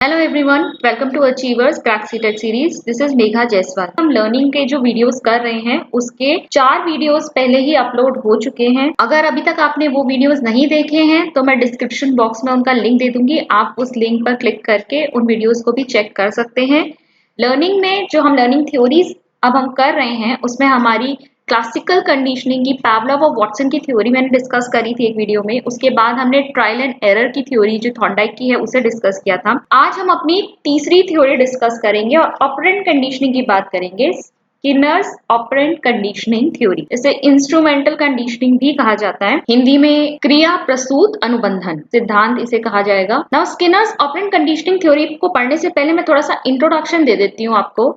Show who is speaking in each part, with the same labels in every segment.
Speaker 1: Hello everyone, welcome to achievers crack CTET series. This is Megha Jaiswal. हम learning के जो videos कर रहे हैं उसके 4 वीडियोस पहले ही अपलोड हो चुके हैं। अगर अभी तक आपने वो वीडियोस नहीं देखे हैं तो मैं डिस्क्रिप्शन बॉक्स में उनका लिंक दे दूंगी। आप उस लिंक पर क्लिक करके उन वीडियोस को भी चेक कर सकते हैं। लर्निंग में जो हम लर्निंग थ्योरीज अब हम कर रहे हैं उसमें हमारी क्लासिकल कंडीशनिंग की पावलोव और वॉटसन की थ्योरी मैंने डिस्कस करी थी एक वीडियो में। उसके बाद हमने ट्रायल एंड एरर की थ्योरी जो थॉर्नडाइक की है उसे डिस्कस किया था। आज हम अपनी तीसरी थ्योरी डिस्कस करेंगे और ऑपरेंट कंडीशनिंग की बात करेंगे। स्किनर्स ऑपरेंट कंडीशनिंग थ्योरी, इसे इंस्ट्रूमेंटल कंडीशनिंग भी कहा जाता है। हिंदी में क्रिया प्रसूत अनुबंधन सिद्धांत इसे कहा जाएगा। Now Skinner's operant conditioning theory को पढ़ने से पहले मैं थोड़ा सा इंट्रोडक्शन दे देती हूँ आपको।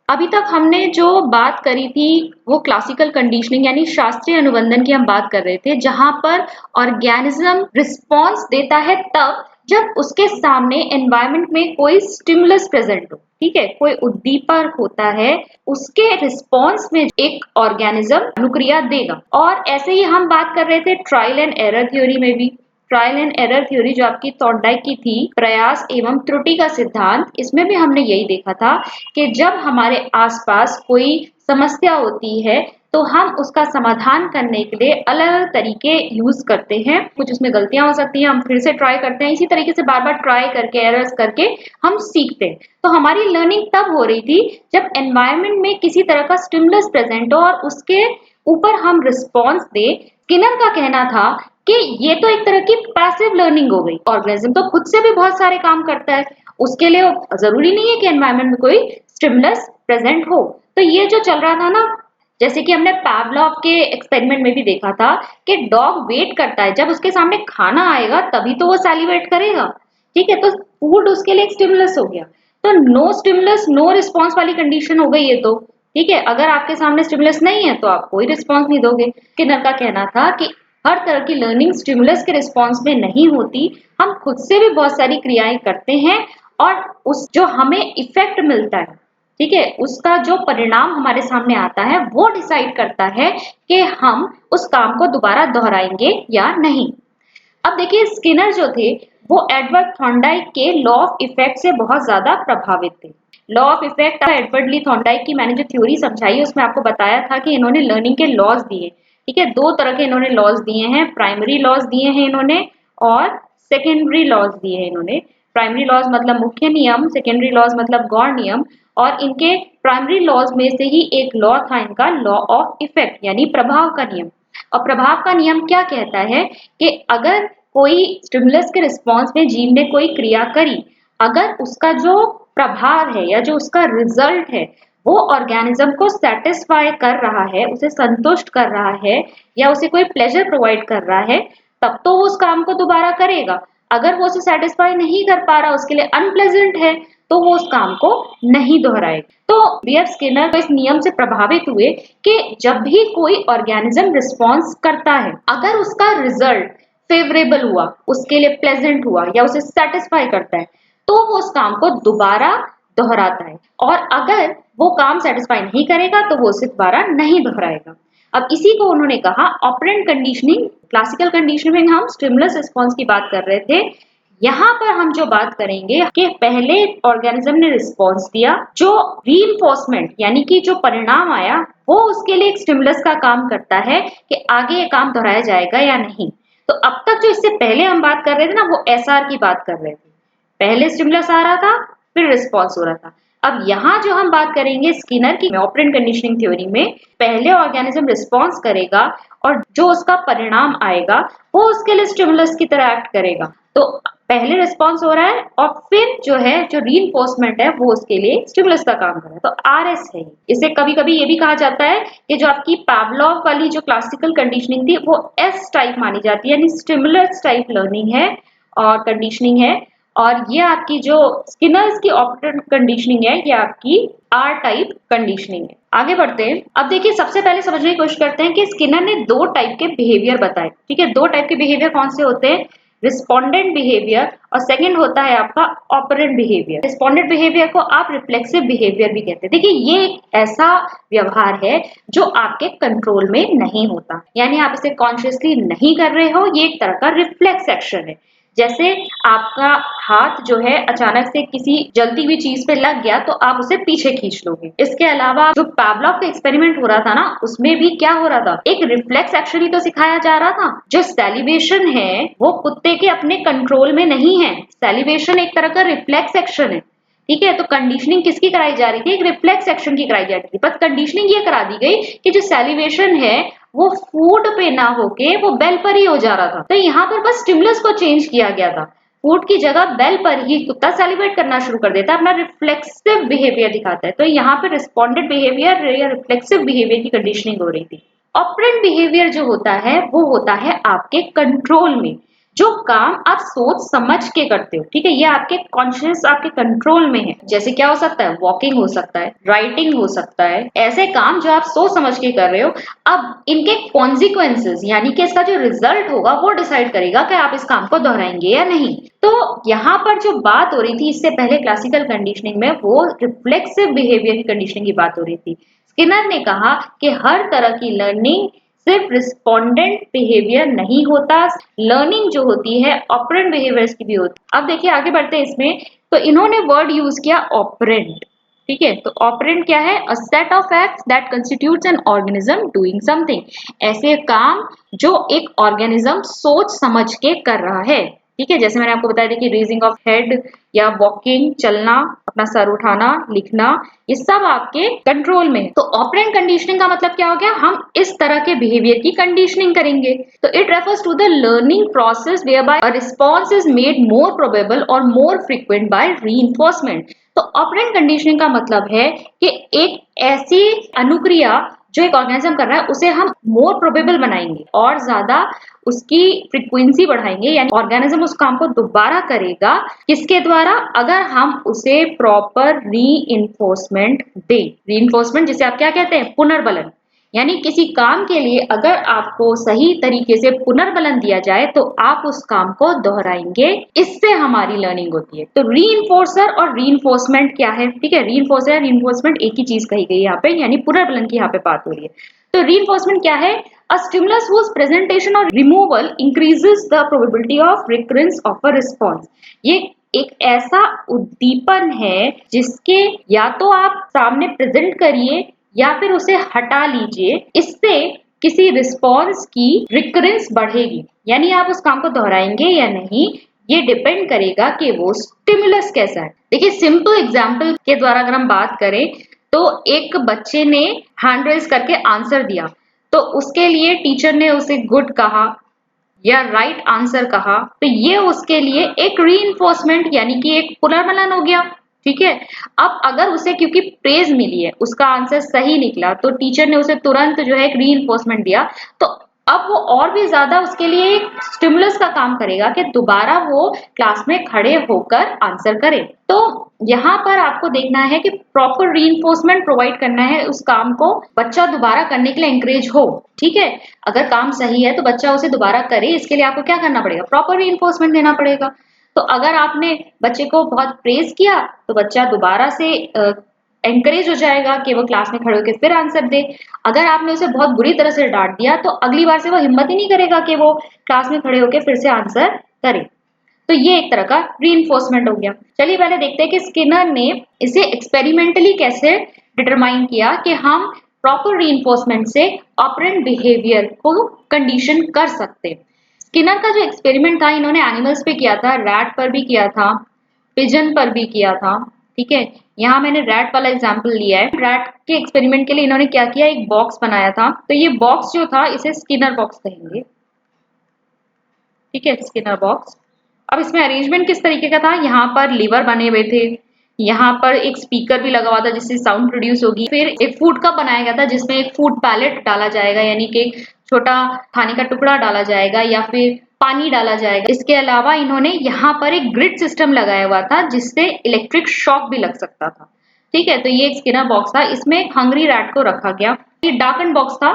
Speaker 1: अभी तक हमने जो बात करी थी वो क्लासिकल कंडीशनिंग यानी शास्त्रीय अनुबंधन की हम बात कर रहे थे, जहां पर ऑर्गेनिज्म रिस्पॉन्स देता है तब जब उसके सामने एनवायरनमेंट में कोई स्टिमुलस प्रेजेंट हो। ठीक है, कोई उद्दीपक होता है, उसके रिस्पॉन्स में एक ऑर्गेनिज्म अनुक्रिया देगा। और ऐसे ही हम बात कर रहे थे ट्रायल एंड एरर थ्योरी में भी। ट्रायल एंड एरर थ्योरी जो आपकी थॉर्नडाइक की थी, प्रयास एवं त्रुटि का सिद्धांत, इसमें भी हमने यही देखा था कि जब हमारे आसपास कोई समस्या होती है तो हम उसका समाधान करने के लिए अलग अलग तरीके यूज करते हैं। कुछ उसमें गलतियां हो सकती हैं, हम फिर से ट्राई करते हैं। इसी तरीके से बार बार ट्राई करके एरर्स करके हम सीखते हैं। तो हमारी लर्निंग तब हो रही थी जब एनवायरनमेंट में किसी तरह का स्टिमुलस प्रेजेंट हो और उसके ऊपर हम रिस्पॉन्स दे। स्किनर का कहना था कि ये तो एक तरह की पैसिव लर्निंग हो गई। ऑर्गेनिज्म तो खुद से भी बहुत सारे काम करता है, उसके लिए जरूरी नहीं है कि एनवायरनमेंट में कोई स्टिमुलस प्रेजेंट हो। तो ये जो चल रहा था ना, जैसे कि हमने पावलोव के एक्सपेरिमेंट में भी देखा था कि डॉग वेट करता है, जब उसके सामने खाना आएगा तभी तो वो सैलिवेट करेगा। ठीक है, तो फूड उसके लिए एक स्टिमुलस हो गया। तो नो स्टिमुलस नो रिस्पॉन्स वाली कंडीशन हो गई ये तो। ठीक है, अगर आपके सामने स्टिमुलस नहीं है तो आप कोई रिस्पॉन्स नहीं दोगे। स्किनर का कहना था कि हर तरह की लर्निंग स्टिमुलस के रिस्पॉन्स में नहीं होती, हम खुद से भी बहुत सारी क्रियाएं करते हैं और उस जो हमें इफेक्ट मिलता है, ठीक है, उसका जो परिणाम हमारे सामने आता है वो डिसाइड करता है कि हम उस काम को दोबारा दोहराएंगे या नहीं। अब देखिए, स्किनर जो थे वो एडवर्ड थॉर्नडाइक के लॉ ऑफ इफेक्ट से बहुत ज्यादा प्रभावित थे। Law of effect Edward Lee Thorndike की मैंने जो थ्योरी समझाई है उसमें आपको बताया था कि इन्होंने लर्निंग के लॉज दिए। ठीक है, 2 तरह के इन्होंने लॉज दिए हैं, प्राइमरी लॉज दिए हैं इन्होंने और सेकेंडरी लॉज दिए हैं इन्होंने। प्राइमरी लॉज मतलब मुख्य नियम, सेकेंडरी लॉज मतलब गौण नियम। और इनके प्राइमरी लॉज में से ही एक लॉ था इनका लॉ ऑफ इफेक्ट यानी प्रभाव का नियम। और प्रभाव का नियम क्या कहता है कि अगर कोई स्टिमुलस के रिस्पॉन्स में जीव ने कोई क्रिया करी, अगर उसका जो प्रभाव है या जो उसका रिजल्ट है वो ऑर्गेनिज्म को सेटिस्फाई कर रहा है, उसे संतुष्ट कर रहा है या उसे कोई प्लेजर प्रोवाइड कर रहा है, तब तो वो उस काम को दोबारा करेगा। अगर वो उसे सेटिस्फाई नहीं कर पा रहा, उसके लिए अनप्लेजेंट है, तो वो उस काम को नहीं दोहराएगा। तो बीएफ स्किनर इस नियम से प्रभावित हुए कि जब भी कोई ऑर्गेनिज्म रिस्पॉन्स करता है, अगर उसका रिजल्ट फेवरेबल हुआ, उसके लिए प्लेजेंट हुआ या उसे सेटिस्फाई करता है, तो वो उस काम को दोबारा दोहराता है। और अगर वो काम सेटिस्फाई नहीं करेगा तो वो उसे दोबारा नहीं दोहराएगा। अब इसी को उन्होंने कहा ऑपरेंट कंडीशनिंग। क्लासिकल कंडीशनिंग में हम स्टिमुलस रिस्पॉन्स की बात कर रहे थे, यहाँ पर हम जो बात करेंगे कि पहले ऑर्गेनिज्म ने रिस्पॉन्स दिया, जो रीइंफोर्समेंट यानी कि जो परिणाम आया वो उसके लिए एक स्टिमुलस का काम करता है कि आगे ये काम दोहराया जाएगा या नहीं। तो अब तक जो इससे पहले हम बात कर रहे थे ना, वो एसआर की बात कर रहे थे। पहले स्टिमुलस आ रहा था, फिर रिस्पॉन्स हो रहा था। अब यहाँ जो हम बात करेंगे स्किनर की ऑपरेंट कंडीशनिंग थ्योरी में, पहले ऑर्गेनिज्म रिस्पॉन्स करेगा और जो उसका परिणाम आएगा वो उसके लिए स्टिमुलस की तरह एक्ट करेगा। तो पहले रिस्पॉन्स हो रहा है और फिर जो है जो रीइंफोर्समेंट है वो उसके लिए स्टिमुलस का काम कर रहा है। तो आरएस है। इसे कभी कभी ये भी कहा जाता है कि जो आपकी पावलोव वाली जो क्लासिकल कंडीशनिंग थी वो एस टाइप मानी जाती है, यानी स्टिमुलस टाइप लर्निंग है और कंडीशनिंग है। और ये आपकी जो स्किनर्स की ऑपरेंट कंडीशनिंग है ये आपकी आर टाइप कंडीशनिंग है। आगे बढ़ते हैं। अब देखिए, सबसे पहले समझने की कोशिश करते हैं कि स्किनर ने 2 टाइप के बिहेवियर बताए। ठीक है, 2 टाइप के बिहेवियर कौन से होते हैं? रिस्पोंडेंट बिहेवियर और सेकंड होता है आपका ऑपरेंट बिहेवियर। रिस्पोंडेंट बिहेवियर को आप रिफ्लेक्सिव बिहेवियर भी कहते हैं। देखिए, ये एक ऐसा व्यवहार है जो आपके कंट्रोल में नहीं होता, यानी आप इसे कॉन्शियसली नहीं कर रहे हो, ये एक तरह का रिफ्लेक्स एक्शन है। जैसे आपका हाथ जो है अचानक से किसी जलती हुई चीज पे लग गया तो आप उसे पीछे खींच लोगे। इसके अलावा जो पावलोव का एक्सपेरिमेंट हो रहा था ना, उसमें भी क्या हो रहा था, एक रिफ्लेक्स एक्शन ही तो सिखाया जा रहा था। जो सैलिवेशन है वो कुत्ते के अपने कंट्रोल में नहीं है। सैलिवेशन एक तरह का रिफ्लेक्स एक्शन है, ठीक है। तो कंडीशनिंग किसकी कराई जा रही थी, एक रिफ्लेक्स एक्शन की कराई जा रही थी। बस कंडीशनिंग ये करा दी गई कि जो सैलिवेशन है वो फूड पे ना होके वो बेल पर ही हो जा रहा था। तो यहाँ पर बस स्टिमुलस को चेंज किया गया था। फूड की जगह बेल पर ही कुत्ता सैलिवेट करना शुरू कर देता है, अपना रिफ्लेक्सिव बिहेवियर दिखाता है। तो यहाँ पर रिस्पॉन्डेड बिहेवियर या रिफ्लेक्सिव बिहेवियर की कंडीशनिंग हो रही थी। ऑपरेंट बिहेवियर जो होता है वो होता है आपके कंट्रोल में, जो काम आप सोच समझ के करते हो, ठीक है। ये आपके कॉन्शियस, आपके कंट्रोल में है। जैसे क्या हो सकता है, वॉकिंग हो सकता है, राइटिंग हो सकता है, ऐसे काम जो आप सोच समझ के कर रहे हो। अब इनके कॉन्सिक्वेंसेस यानी कि इसका जो रिजल्ट होगा वो डिसाइड करेगा कि आप इस काम को दोहराएंगे या नहीं। तो यहाँ पर जो बात हो रही थी इससे पहले क्लासिकल कंडीशनिंग में, वो रिफ्लेक्सिव बिहेवियर की कंडीशनिंग की बात हो रही थी। स्किनर ने कहा कि हर तरह की लर्निंग सिर्फ रिस्पोंडेंट बिहेवियर नहीं होता, लर्निंग जो होती है ऑपरेंट बिहेवियर्स की भी होती है। अब देखिए आगे बढ़ते हैं इसमें, तो इन्होंने वर्ड यूज किया ऑपरेंट, ठीक है। तो ऑपरेंट क्या है, a set of acts that constitutes an organism doing something, ऐसे काम जो एक ऑर्गेनिज्म सोच समझ के कर रहा है, ठीक है। जैसे मैंने आपको बताया था कि रेजिंग ऑफ हेड या वॉकिंग, चलना, अपना सर उठाना, लिखना, ये सब आपके कंट्रोल में है। तो ऑपरेंट कंडीशनिंग का मतलब क्या हो गया, हम इस तरह के बिहेवियर की कंडीशनिंग करेंगे। तो it refers to the learning process whereby a response is made more probable और मोर फ्रिक्वेंट बाय रीइंफोर्समेंट। तो ऑपरेंट कंडीशनिंग का मतलब है कि एक ऐसी अनुक्रिया जो एक ऑर्गेनिज्म कर रहा है उसे हम मोर प्रोबेबल बनाएंगे और ज्यादा उसकी फ्रीक्वेंसी बढ़ाएंगे, यानी ऑर्गेनिज्म उस काम को दोबारा करेगा। किसके द्वारा, अगर हम उसे प्रॉपर रीइंफोर्समेंट दें। रीइंफोर्समेंट जिसे आप क्या कहते हैं, पुनर्बलन। यानी किसी काम के लिए अगर आपको सही तरीके से पुनर्बलन दिया जाए तो आप उस काम को दोहराएंगे, इससे हमारी लर्निंग होती है। तो रीइंफोर्सर और रीइंफोर्समेंट क्या है, ठीक है। रीइंफोर्सर और रीइंफोर्समेंट एक ही चीज कही गई यहाँ पे, यानी पुनर्बलन की यहाँ पे बात हो रही है। तो रीइंफोर्समेंट क्या है, a stimulus whose presentation or removal increases the probability of recurrence of a response। ये एक ऐसा उद्दीपन है जिसके या तो आप सामने प्रेजेंट करिए या फिर उसे हटा लीजिए, इससे किसी रिस्पॉन्स की रिकरेंस बढ़ेगी, यानी आप उस काम को दोहराएंगे या नहीं, ये डिपेंड करेगा कि वो स्टिमुलस कैसा है। देखिए सिंपल एग्जांपल के द्वारा अगर हम बात करें तो एक बच्चे ने हैंड रेज करके आंसर दिया, तो उसके लिए टीचर ने उसे गुड कहा या राइट आंसर कहा, तो ये उसके लिए एक रीइंफोर्समेंट यानी कि एक पुनर्मलन हो गया, ठीक है। अब अगर उसे क्योंकि प्रेज मिली है, उसका आंसर सही निकला, तो टीचर ने उसे तुरंत जो है एक रीइंफोर्समेंट दिया, तो अब वो और भी ज्यादा उसके लिए एक स्टिमुलस का काम करेगा कि दोबारा वो क्लास में खड़े होकर आंसर करे। तो यहाँ पर आपको देखना है कि प्रॉपर रीइंफोर्समेंट प्रोवाइड करना है उस काम को, बच्चा दोबारा करने के लिए एंकरेज हो, ठीक है। अगर काम सही है तो बच्चा उसे दोबारा करे, इसके लिए आपको क्या करना पड़ेगा, प्रॉपर रीइंफोर्समेंट देना पड़ेगा। तो अगर आपने बच्चे को बहुत प्रेज किया तो बच्चा दोबारा से एंकरेज हो जाएगा कि वो क्लास में खड़े होकर फिर आंसर दे। अगर आपने उसे बहुत बुरी तरह से डांट दिया तो अगली बार से वो हिम्मत ही नहीं करेगा कि वो क्लास में खड़े होकर फिर से आंसर करे। तो ये एक तरह का रीइंफोर्समेंट हो गया। चलिए पहले देखते हैं कि स्किनर ने इसे एक्सपेरिमेंटली कैसे डिटरमाइन किया कि हम प्रॉपर रीइंफोर्समेंट से ऑपरेंट बिहेवियर को कंडीशन कर सकते हैं। स्किनर का जो एक्सपेरिमेंट था इन्होंने एनिमल्स पे किया था, रैट पर भी किया था, पिजन पर भी किया था, ठीक है। यहाँ मैंने रैट वाला एग्जाम्पल लिया है। रैट के एक्सपेरिमेंट के लिए इन्होंने क्या किया, एक बॉक्स बनाया था। तो ये बॉक्स जो था इसे स्किनर बॉक्स कहेंगे, ठीक है, स्किनर बॉक्स। अब इसमें अरेंजमेंट किस तरीके का था, यहाँ पर लीवर बने हुए थे, यहाँ पर एक स्पीकर भी लगा हुआ था जिससे साउंड प्रोड्यूस होगी। फिर एक फूड कप बनाया गया था जिसमें एक फूड पैलेट डाला जाएगा, यानी कि छोटा खाने का टुकड़ा डाला जाएगा या फिर पानी डाला जाएगा। इसके अलावा इन्होंने यहाँ पर एक ग्रिड सिस्टम लगाया हुआ था जिससे इलेक्ट्रिक शॉक भी लग सकता था, ठीक है। तो ये एक स्किनर बॉक्स था, इसमें एक हंग्री रैट को रखा गया। ये डार्कन बॉक्स था।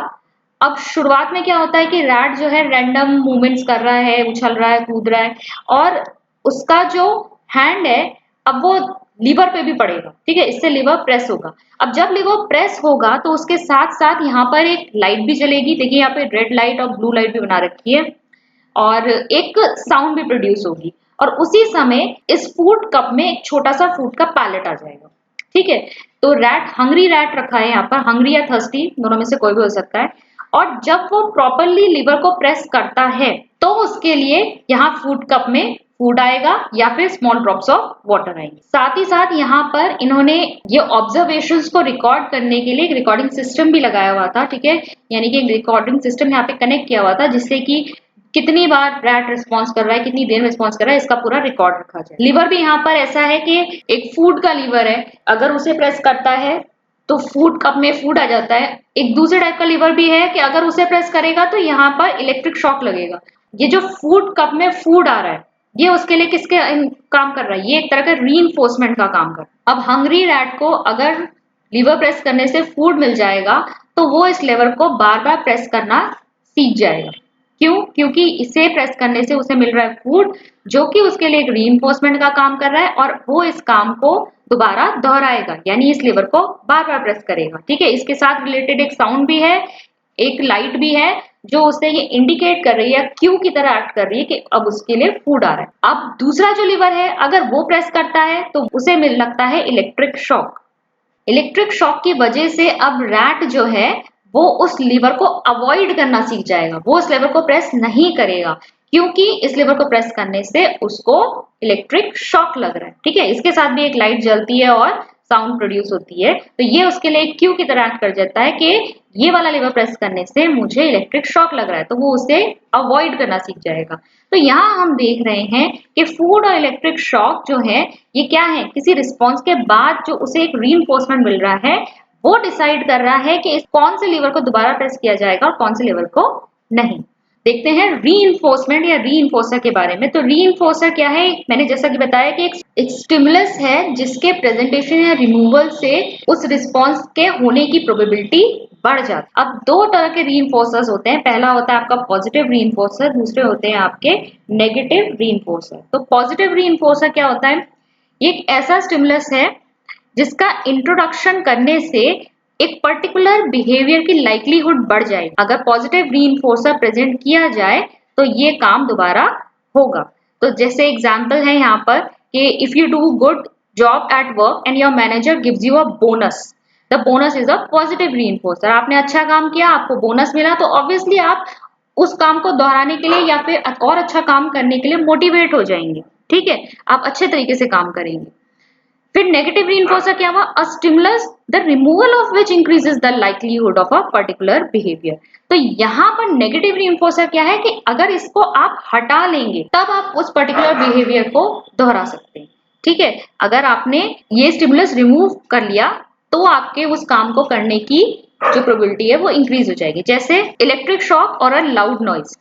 Speaker 1: अब शुरुआत में क्या होता है कि रैट जो है रैंडम मूवमेंट्स कर रहा है, उछल रहा है, कूद रहा है, और उसका जो हैंड है अब वो लीवर पे भी पड़ेगा, ठीक है, इससे लीवर प्रेस होगा। अब जब लीवर प्रेस होगा तो उसके साथ साथ यहाँ पर एक लाइट भी जलेगी। देखिए यहाँ पे रेड लाइट और ब्लू लाइट भी बना रखी है। और एक साउंड भी प्रोड्यूस होगी, और उसी समय इस फूड कप में एक छोटा सा फूड का पैलेट आ जाएगा। ठीक है, तो रैट, हंग्री रैट रखा है यहाँ पर, हंग्री या थर्स्टी दोनों में से कोई भी हो सकता है, और जब वो प्रॉपरली लिवर को प्रेस करता है तो उसके लिए यहाँ फूड कप में फूड आएगा या फिर स्मॉल ड्रॉप्स ऑफ वाटर आएंगे। साथ ही साथ यहाँ पर इन्होंने ये ऑब्जर्वेशंस को रिकॉर्ड करने के लिए एक रिकॉर्डिंग सिस्टम भी लगाया हुआ था। ठीक है, यानी कि एक रिकॉर्डिंग सिस्टम यहाँ पे कनेक्ट किया हुआ था, जिससे कि कितनी बार रैट रिस्पॉन्स कर रहा है, कितनी देर में रिस्पॉन्स कर रहा है, इसका पूरा रिकॉर्ड रखा जाए। लिवर भी यहाँ पर ऐसा है कि एक फूड का लिवर है, अगर उसे प्रेस करता है तो फूड कप में फूड आ जाता है। एक दूसरे टाइप का लिवर भी है कि अगर उसे प्रेस करेगा तो यहाँ पर इलेक्ट्रिक शॉक लगेगा। ये जो फूड कप में फूड आ रहा है, ये उसके लिए किसके काम कर रहा है, ये एक तरह का रीइंफोर्समेंट का काम कर रहा है। अब हंग्री रैट को अगर लिवर प्रेस करने से फूड मिल जाएगा तो वो इस लेवर को बार बार प्रेस करना सीख जाएगा। क्यों? क्योंकि इसे प्रेस करने से उसे मिल रहा है फूड, जो कि उसके लिए एक रीइंफोर्समेंट का काम कर रहा है, और वो इस काम को दोबारा दोहराएगा, यानी इस लेवर को बार बार प्रेस करेगा। ठीक है, इसके साथ रिलेटेड एक साउंड भी है, एक लाइट भी है, जो उसे ये इंडिकेट कर रही है, क्यू की तरह एक्ट कर रही है कि अब उसके लिए फूड आ रहा है। अब दूसरा जो लिवर है, अगर वो प्रेस करता है तो उसे मिल लगता है इलेक्ट्रिक शॉक। इलेक्ट्रिक शॉक की वजह से अब रैट जो है वो उस लीवर को अवॉइड करना सीख जाएगा, वो उस लेवर को प्रेस नहीं करेगा, क्योंकि इस लेवर को प्रेस करने से उसको इलेक्ट्रिक शॉक लग रहा है। ठीक है, इसके साथ भी एक लाइट जलती है और साउंड प्रोड्यूस होती है, तो ये उसके लिए क्यू की तरह एक्ट कर जाता है कि ये वाला लेवर प्रेस करने से मुझे इलेक्ट्रिक शॉक लग रहा है, तो वो उसे अवॉइड करना सीख जाएगा। तो यहाँ हम देख रहे हैं कि फूड और इलेक्ट्रिक शॉक जो है ये क्या है, किसी रिस्पॉन्स के बाद जो उसे एक रीइंफोर्समेंट मिल रहा है, वो डिसाइड कर रहा है कि इस कौन से लीवर को दोबारा प्रेस किया जाएगा और कौन से लीवर को नहीं। देखते हैं रीइंफोर्समेंट या रीइंफोर्सर के बारे में। तो रीइंफोर्सर क्या है, मैंने जैसा कि बताया कि एक स्टिमुलस है जिसके प्रेजेंटेशन या रिमूवल से उस रिस्पॉन्स के होने की प्रोबेबिलिटी बढ़ जाती है। अब दो तरह के रीइंफोर्सर्स होते हैं, पहला होता है आपका पॉजिटिव रीइंफोर्सर, दूसरे होते हैं आपके नेगेटिव रीइंफोर्सर। तो पॉजिटिव रीइंफोर्सर क्या होता है, ये एक ऐसा स्टिमुलस है जिसका इंट्रोडक्शन करने से एक पर्टिकुलर बिहेवियर की लाइक्लीहुड बढ़ जाएगी। अगर पॉजिटिव रीइंफोर्सर प्रेजेंट किया जाए तो ये काम दोबारा होगा। तो जैसे एग्जांपल है यहाँ पर कि if you do good job at work and your manager gives you a bonus, the bonus is a positive reinforcer. आपने अच्छा काम किया, आपको बोनस मिला, तो ऑब्वियसली आप उस काम को दोहराने के लिए या फिर और अच्छा काम करने के लिए मोटिवेट हो जाएंगे। ठीक है, आप अच्छे तरीके से काम करेंगे। फिर नेगेटिव रीइंफोर्सर क्या हुआ, a stimulus the removal of which increases the likelihood of a particular behaviour. तो यहाँ पर नेगेटिव रीइंफोर्सर क्या है कि अगर इसको आप हटा लेंगे तब आप उस पर्टिकुलर बिहेवियर को दोहरा सकते हैं। ठीक है, अगर आपने ये स्टिमुलस रिमूव कर लिया तो आपके उस काम को करने की जो प्रोबेबिलिटी है वो इंक्रीज हो जाएगी, जैसे इलेक्ट्रिक शॉक और अ लाउड नॉइज।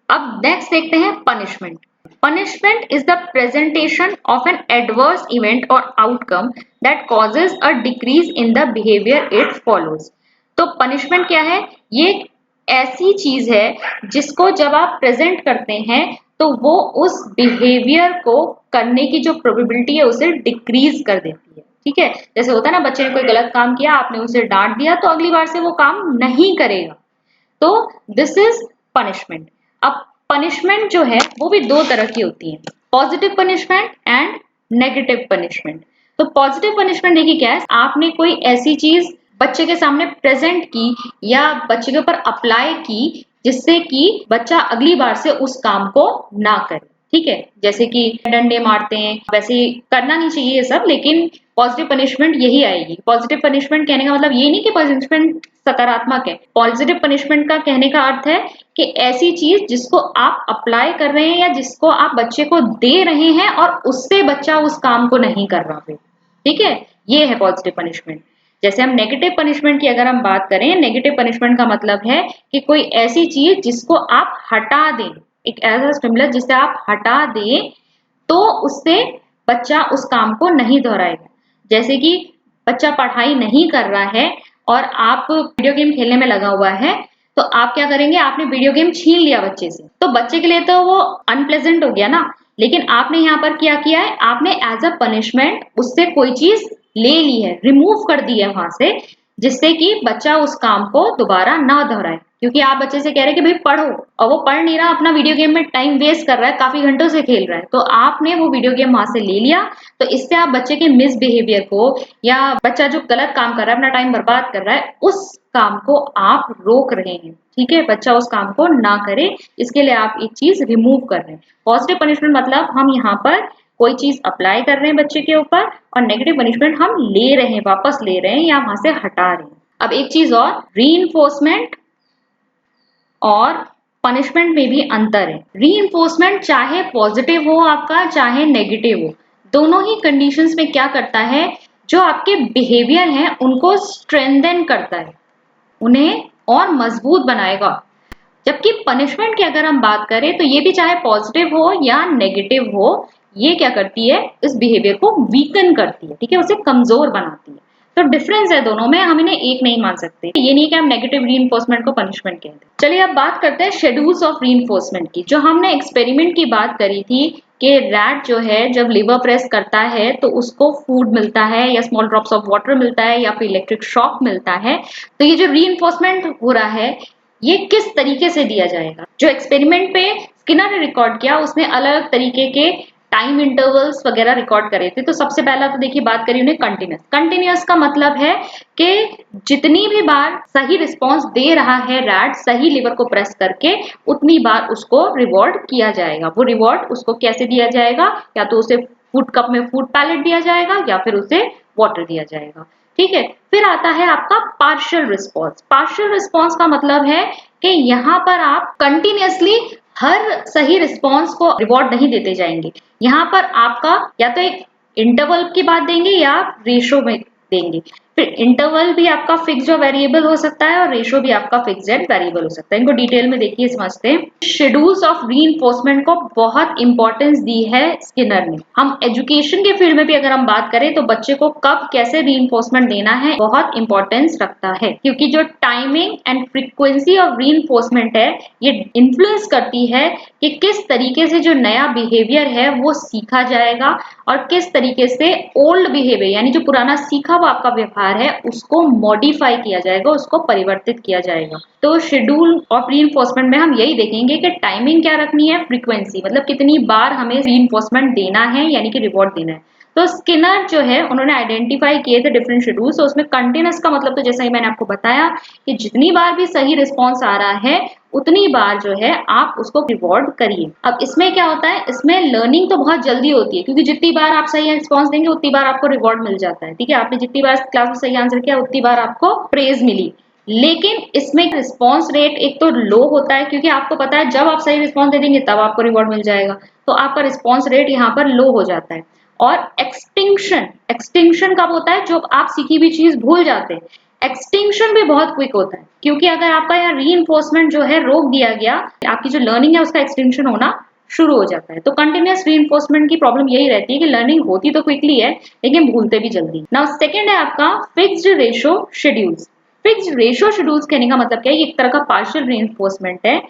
Speaker 1: अब नेक्स्ट देखते हैं punishment. Punishment is the presentation of an adverse event or outcome that causes a decrease in the behavior it follows. तो punishment क्या है, ये एक ऐसी चीज है जिसको जब आप प्रेजेंट करते हैं तो वो उस बिहेवियर को करने की जो प्रोबेबिलिटी है उसे डिक्रीज कर देती है। ठीक है, जैसे होता है ना, बच्चे ने कोई गलत काम किया, आपने उसे डांट दिया तो अगली बार से वो काम नहीं करेगा, तो दिस इज पनिशमेंट। अब पनिशमेंट जो है वो भी दो तरह की होती है, positive punishment and negative punishment. तो पॉजिटिव पनिशमेंट देखिए क्या है, आपने कोई ऐसी चीज बच्चे के सामने प्रेजेंट की या बच्चे के ऊपर अप्लाई की जिससे कि बच्चा अगली बार से उस काम को ना करे। ठीक है, जैसे कि डंडे मारते हैं, वैसे करना नहीं चाहिए ये सब, लेकिन पॉजिटिव पनिशमेंट यही आएगी। पॉजिटिव पनिशमेंट कहने का मतलब ये नहीं कि पनिशमेंट सकारात्मक है, पॉजिटिव पनिशमेंट का कहने का अर्थ है कि ऐसी चीज जिसको आप अप्लाई कर रहे हैं या जिसको आप बच्चे को दे रहे हैं और उससे बच्चा उस काम को नहीं कर रहा है। ठीक है, ये है पॉजिटिव पनिशमेंट। जैसे हम नेगेटिव पनिशमेंट की अगर हम बात करें, नेगेटिव पनिशमेंट का मतलब है कि कोई ऐसी चीज जिसको आप हटा दें, एक ऐसा स्टिमुलस जिसे आप हटा दें तो उससे बच्चा उस काम को नहीं दोहराएगा। जैसे कि बच्चा पढ़ाई नहीं कर रहा है और आप वीडियो गेम खेलने में लगा हुआ है, तो आप क्या करेंगे, आपने वीडियो गेम छीन लिया बच्चे से, तो बच्चे के लिए तो वो अनप्लेजेंट हो गया ना, लेकिन आपने यहाँ पर क्या किया है, आपने एज अ पनिशमेंट उससे कोई चीज ले ली है, रिमूव कर दी है वहां से, जिससे कि बच्चा उस काम को दोबारा ना दोहराए। क्योंकि आप बच्चे से कह रहे हैं कि भाई पढ़ो, और वो पढ़ नहीं रहा, अपना वीडियो गेम में टाइम वेस्ट कर रहा है, काफी घंटों से खेल रहा है, तो आपने वो वीडियो गेम वहां से ले लिया, तो इससे आप बच्चे के मिसबिहेवियर को, या बच्चा जो गलत काम कर रहा है, अपना टाइम बर्बाद कर रहा है, उस काम को आप रोक रहे हैं। ठीक है, बच्चा उस काम को ना करे, इसके लिए आप एक चीज रिमूव कर रहे हैं। पॉजिटिव पनिशमेंट मतलब हम यहाँ पर कोई चीज अप्लाई कर रहे हैं बच्चे के ऊपर, और नेगेटिव पनिशमेंट हम ले रहे हैं, वापस ले रहे हैं या वहां से हटा रहे हैं। अब एक चीज और, रीइंफोर्समेंट और पनिशमेंट में भी अंतर है। रीइंफोर्समेंट चाहे पॉजिटिव हो आपका, चाहे नेगेटिव हो, दोनों ही कंडीशंस में क्या करता है, जो आपके बिहेवियर हैं उनको स्ट्रेंथन करता है, उन्हें और मजबूत बनाएगा। जबकि पनिशमेंट की अगर हम बात करें तो ये भी चाहे पॉजिटिव हो या नेगेटिव हो, ये क्या करती है, इस बिहेवियर को वीकन करती है। ठीक है, उसे कमजोर बनाती है। तो डिफरेंस है दोनों में, हम इन्हें एक नहीं मान सकते। ये नहीं कि हम नेगेटिव रीइंफोर्समेंट को पनिशमेंट कहते हैं। चलिए अब बात करते हैं शेड्यूल्स ऑफ रीइंफोर्समेंट की। जो हमने एक्सपेरिमेंट की बात करी थी कि रैट जो है जब लिवर प्रेस करता है तो उसको फूड मिलता है, या स्मॉल ड्रॉप्स ऑफ वाटर मिलता है, या फिर इलेक्ट्रिक शॉक मिलता है। तो ये जो रीइंफोर्समेंट हो रहा है, ये किस तरीके से दिया जाएगा। जो एक्सपेरिमेंट पे स्किनर ने रिकॉर्ड किया, उसने अलग तरीके के टाइम इंटरवल्स वगैरह रिकॉर्ड करे थे। तो सबसे पहला तो देखिए बात करी उन्हें कंटिन्यूअस। कंटिन्यूअस का मतलब है कि जितनी भी बार सही रिस्पांस दे रहा है रैट, सही लिवर को प्रेस करके, उतनी बार उसको रिवॉर्ड किया जाएगा। वो रिवॉर्ड उसको कैसे दिया जाएगा, या तो उसे फूड कप में फूड पैलेट दिया जाएगा, या फिर उसे वाटर दिया जाएगा। ठीक है, फिर आता है आपका पार्शियल रिस्पॉन्स। पार्शियल रिस्पॉन्स का मतलब है कि यहाँ पर आप कंटिन्यूअसली हर सही रिस्पॉन्स को रिवॉर्ड नहीं देते जाएंगे। यहाँ पर आपका या तो एक इंटरवल की बात देंगे या रेशो में देंगे। फिर इंटरवल भी आपका फिक्स और वेरिएबल हो सकता है, और रेशो भी आपका फिक्स एंड वेरिएबल हो सकता है। इनको डिटेल में देखिए, समझते हैं। शेड्यूल्स ऑफ रीइंफोर्समेंट को बहुत इंपॉर्टेंस दी है स्किनर ने। हम एजुकेशन के फील्ड में भी अगर हम बात करें तो बच्चे को कब कैसे रीइंफोर्समेंट देना है बहुत इंपॉर्टेंस रखता है, क्योंकि जो timing and frequency of reinforcement है, ये इन्फ्लुएंस करती है कि किस तरीके से जो नया बिहेवियर है वो सीखा जाएगा, और किस तरीके से ओल्ड बिहेवियर यानी जो पुराना सीखा हुआ आपका व्यवहार है उसको मॉडिफाई किया जाएगा, उसको परिवर्तित किया जाएगा। तो शेड्यूल ऑफ रीइंफोर्समेंट में हम यही देखेंगे कि टाइमिंग क्या रखनी है, फ्रीक्वेंसी मतलब कितनी बार हमें रीइंफोर्समेंट देना है, यानी कि रिवॉर्ड देना है। तो स्किनर जो है उन्होंने आइडेंटिफाई किए थे डिफरेंट शेड्यूल्स। तो उसमें कंटिन्यूअस का मतलब तो जैसा ही मैंने आपको बताया कि जितनी बार भी सही रिस्पॉन्स आ रहा है उतनी बार जो है आप उसको रिवॉर्ड करिए। अब इसमें क्या होता है, इसमें लर्निंग तो बहुत जल्दी होती है, क्योंकि जितनी बार आप सही रिस्पॉन्स देंगे उतनी बार आपको रिवॉर्ड मिल जाता है। ठीक है, आपने जितनी बार क्लास में सही आंसर किया उतनी बार आपको प्रेज मिली। लेकिन इसमें रिस्पॉन्स रेट एक तो लो होता है, क्योंकि आपको पता है जब आप सही रिस्पॉन्स दे देंगे तब आपको रिवॉर्ड मिल जाएगा, तो आपका रिस्पॉन्स रेट यहाँ पर लो हो जाता है। और एक्सटिंक्शन कब होता है, जो आप सीखी हुई चीज भूल जाते हैं। एक्सटिंक्शन भी बहुत क्विक होता है, क्योंकि अगर आपका यहाँ रीइंफोर्समेंट जो है रोक दिया गया, आपकी जो लर्निंग है उसका एक्सटिंक्शन होना शुरू हो जाता है। तो कंटिन्यूअस रीइंफोर्समेंट की प्रॉब्लम यही रहती है कि लर्निंग होती तो क्विकली है लेकिन भूलते भी जल्दी। नाउ सेकंड है आपका fixed ratio schedules. Fixed ratio schedules कहने का मतलब क्या है, एक तरह का पार्शियल रीइंफोर्समेंट है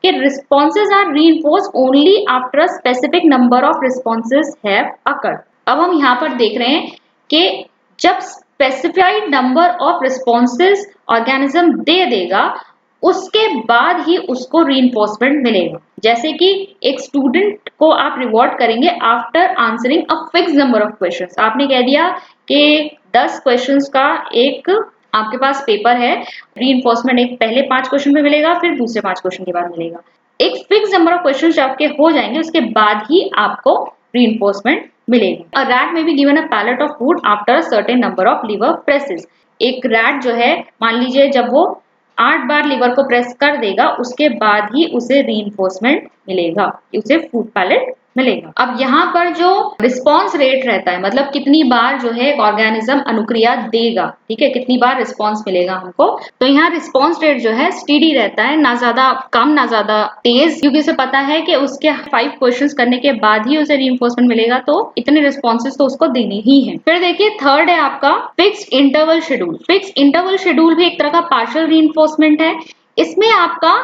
Speaker 1: कि responses are reinforced only after a specific number of responses have occurred। अब हम यहाँ पर देख रहे हैं कि जब specified number of responses organism दे देगा उसके बाद ही उसको रीइंफोर्समेंट मिलेगा। जैसे कि एक स्टूडेंट को आप रिवॉर्ड करेंगे after answering a fix number of questions. आपने कह दिया कि 10 क्वेश्चंस का एक आपके पास पेपर है, रीइंफोर्समेंट एक पहले 5 क्वेश्चन में मिलेगा, फिर दूसरे 5 क्वेश्चन के बाद मिलेगा। एक फिक्स नंबर ऑफ क्वेश्चन आपके हो जाएंगे उसके बाद ही आपको रीइंफोर्समेंट मिलेगा। A rat may be given a pallet of food after a certain number of liver presses। एक रैट जो है मान लीजिए जब वो 8 बार लिवर को प्रेस कर देगा उसके बाद ही उसे रीइंफोर्समेंट मिलेगा, उसे फूड पैलेट मिलेगा। अब यहाँ पर जो रिस्पॉन्स रेट रहता है मतलब कितनी बार जो है ऑर्गेनिज्म अनुक्रिया देगा, ठीक है, कितनी बार रिस्पॉन्स मिलेगा हमको, तो यहाँ रिस्पॉन्स रेट जो है स्टेडी रहता है, ना ज्यादा कम ना ज्यादा तेज, क्योंकि उसे पता है कि उसके 5 क्वेश्चंस करने के बाद ही उसे रीइंफोर्समेंट मिलेगा, तो इतने रिस्पॉन्सेज तो उसको देने ही है। फिर देखिए थर्ड है आपका fixed interval schedule. Fixed interval schedule भी एक तरह का पार्शियल रीइंफोर्समेंट है। इसमें आपका